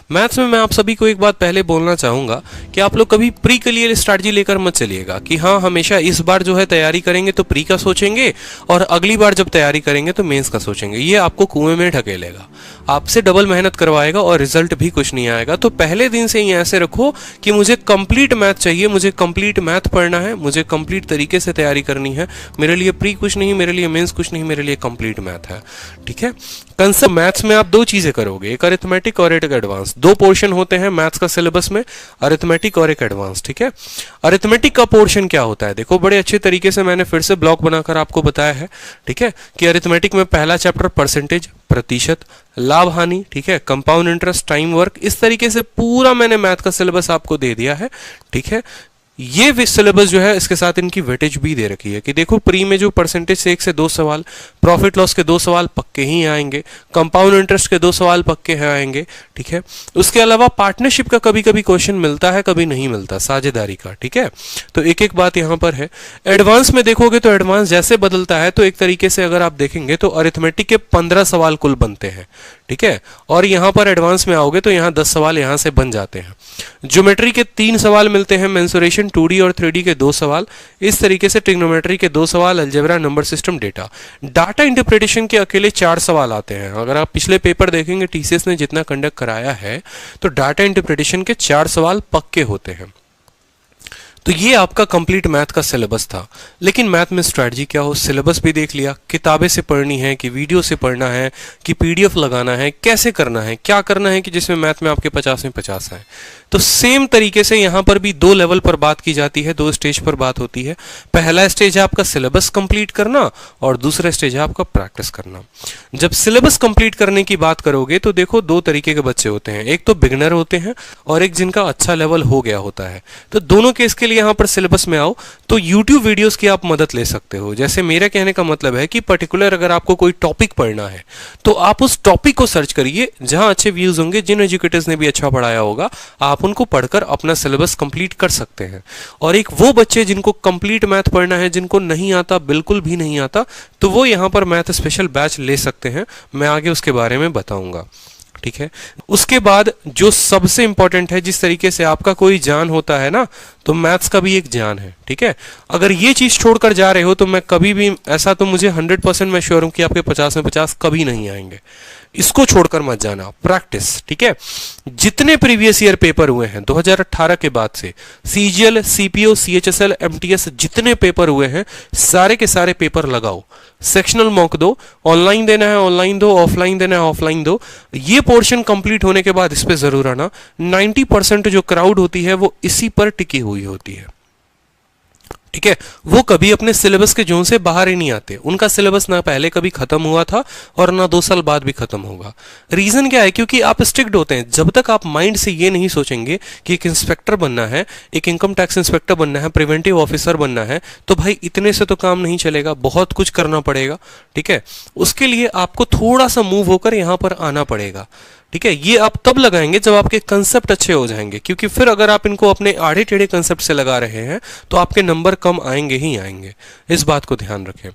Maths में मैं आप सभी को एक बात पहले बोलना चाहूँगा कि आप लोग कभी प्री के लिए स्ट्रैटेजी लेकर मत चलिएगा कि हाँ हमेशा इस बार जो है तैयारी करेंगे तो प्री का सोचेंगे और अगली बार जब तैयारी करेंगे तो मेंस का सोचेंगे। ये आपको कुएं में ढकेलेगा, आपसे डबल मेहनत करवाएगा और रिजल्ट भी कुछ नहीं आएगा। तो पहले दिन से ही ऐसे रखो कि मुझे कंप्लीट मैथ चाहिए, मुझे कंप्लीट मैथ पढ़ना है, मुझे कंप्लीट तरीके से तैयारी करनी है। मेरे लिए प्री कुछ नहीं, मेरे लिए मेंस कुछ नहीं, मेरे लिए कंप्लीट मैथ है। ठीक है, कंसेप्ट मैथ्स में आप दो चीजें करोगे, एक अरिथमेटिक और एक एडवांस। दो पोर्शन होते हैं मैथ्स का सिलेबस में, अरिथमेटिक और एक एडवांस। ठीक है, अरिथमेटिक का पोर्शन क्या होता है, देखो बड़े अच्छे तरीके से मैंने फिर से ब्लॉक बनाकर आपको बताया है। ठीक है, कि अरिथमेटिक में पहला चैप्टर परसेंटेज, प्रतिशत, लाभ हानि, ठीक है, कंपाउंड इंटरेस्ट, टाइम वर्क, इस तरीके से पूरा मैंने मैथ का सिलेबस आपको दे दिया है। ठीक है, ये सिलेबस जो है इसके साथ इनकी वेटेज भी दे रखी है कि देखो प्री में जो परसेंटेज से 1 से 2 सवाल, प्रॉफिट लॉस के 2 सवाल पक्के ही आएंगे, कंपाउंड इंटरेस्ट के 2 सवाल पक्के हैं आएंगे। ठीक है, उसके अलावा पार्टनरशिप का कभी कभी क्वेश्चन मिलता है, कभी नहीं मिलता, साझेदारी का। ठीक है, तो एक एक बात यहां पर है। एडवांस में देखोगे तो एडवांस जैसे बदलता है तो एक तरीके से अगर आप देखेंगे तो अरिथमेटिक के 15 सवाल कुल बनते हैं। ठीक है, और यहां पर एडवांस में आओगे तो यहां 10 सवाल यहां से बन जाते हैं। ज्योमेट्री के 3 सवाल मिलते हैं, मेंसुरेशन 2D और 3D के 2 सवाल, इस तरीके से ट्रिग्नोमेट्री के 2 सवाल, algebra, number system, data. Data interpretation के अकेले 4 सवाल आते हैं। अगर आप पिछले पेपर देखेंगे टीसीएस ने जितना कंडक्ट कराया है तो डाटा इंटरप्रिटेशन के 4 सवाल पक्के होते हैं। तो ये आपका कंप्लीट मैथ का सिलेबस था। लेकिन मैथ में स्ट्रैटेजी क्या हो, सिलेबस भी देख लिया, किताबें से पढ़नी है कि वीडियो से पढ़ना है कि पीडीएफ लगाना है, कैसे करना है, क्या करना है कि जिसमें मैथ में आपके 50 में 50 आए। तो सेम तरीके से यहां पर भी 2 लेवल पर बात की जाती है, 2 स्टेज पर बात होती है। पहला स्टेज है आपका सिलेबस कंप्लीट करना और दूसरा स्टेज है आपका प्रैक्टिस करना। जब सिलेबस कंप्लीट करने की बात करोगे तो देखो 2 तरीके के बच्चे होते हैं, एक तो बिगिनर होते हैं और एक जिनका अच्छा लेवल हो गया होता है। तो दोनों केस के लिए यहां पर सिलेबस में आओ तो यूट्यूब वीडियोस की आप मदद ले सकते हो। जैसे मेरे कहने का मतलब है कि पर्टिकुलर अगर आपको कोई टॉपिक पढ़ना है तो आप उस टॉपिक को सर्च करिए जहां अच्छे व्यूज होंगे, जिन एजुकेटर्स ने भी अच्छा पढ़ाया होगा, आप उनको पढ़कर अपना सिलेबस कंप्लीट कर सकते हैं। और एक वो बच्चे जिनको कंप्लीट मैथ पढ़ना है, जिनको नहीं आता, बिल्कुल भी नहीं आता, तो वो यहां पर मैथ स्पेशल बैच ले सकते हैं। मैं आगे उसके बारे में बताऊंगा। ठीक है, उसके बाद जो सबसे इंपॉर्टेंट है, जिस तरीके से आपका कोई जान होता है ना, तो मैथ्स का भी एक जान है। ठीक है, अगर ये चीज छोड़कर जा रहे हो तो मैं कभी भी ऐसा, तो मुझे 100% मैं श्योर हूं कि आपके 50 में 50 कभी नहीं आएंगे। इसको छोड़कर मत जाना, प्रैक्टिस। ठीक है, जितने प्रीवियस ईयर पेपर हुए हैं 2018 के बाद से, सीजीएल, सीपीओ, सीएचएसएल, एमटीएस, जितने पेपर हुए हैं सारे के सारे पेपर लगाओ, सेक्शनल मॉक दो, ऑनलाइन देना है ऑनलाइन दो, ऑफलाइन देना है ऑफलाइन दो। ये पोर्शन कंप्लीट होने के बाद इस पे जरूर आना। 90% जो क्राउड होती है वो इसी पर टिकी हुई होती है। ठीक है, वो कभी अपने सिलेबस के जोन से बाहर ही नहीं आते। उनका सिलेबस ना पहले कभी खत्म हुआ था और ना 2 साल बाद भी खत्म होगा। रीजन क्या है, क्योंकि आप स्ट्रिक्ट होते हैं। जब तक आप माइंड से ये नहीं सोचेंगे कि एक इंस्पेक्टर बनना है, एक इनकम टैक्स इंस्पेक्टर बनना है, प्रिवेंटिव ऑफिसर बनना है, तो भाई इतने से तो काम नहीं चलेगा, बहुत कुछ करना पड़ेगा। ठीक है, उसके लिए आपको थोड़ा सा मूव होकर यहां पर आना पड़ेगा। ठीक है, ये आप तब लगाएंगे जब आपके कंसेप्ट अच्छे हो जाएंगे, क्योंकि फिर अगर आप इनको अपने आड़े टेढ़े कंसेप्ट से लगा रहे हैं तो आपके नंबर कम आएंगे ही आएंगे। इस बात को ध्यान रखें।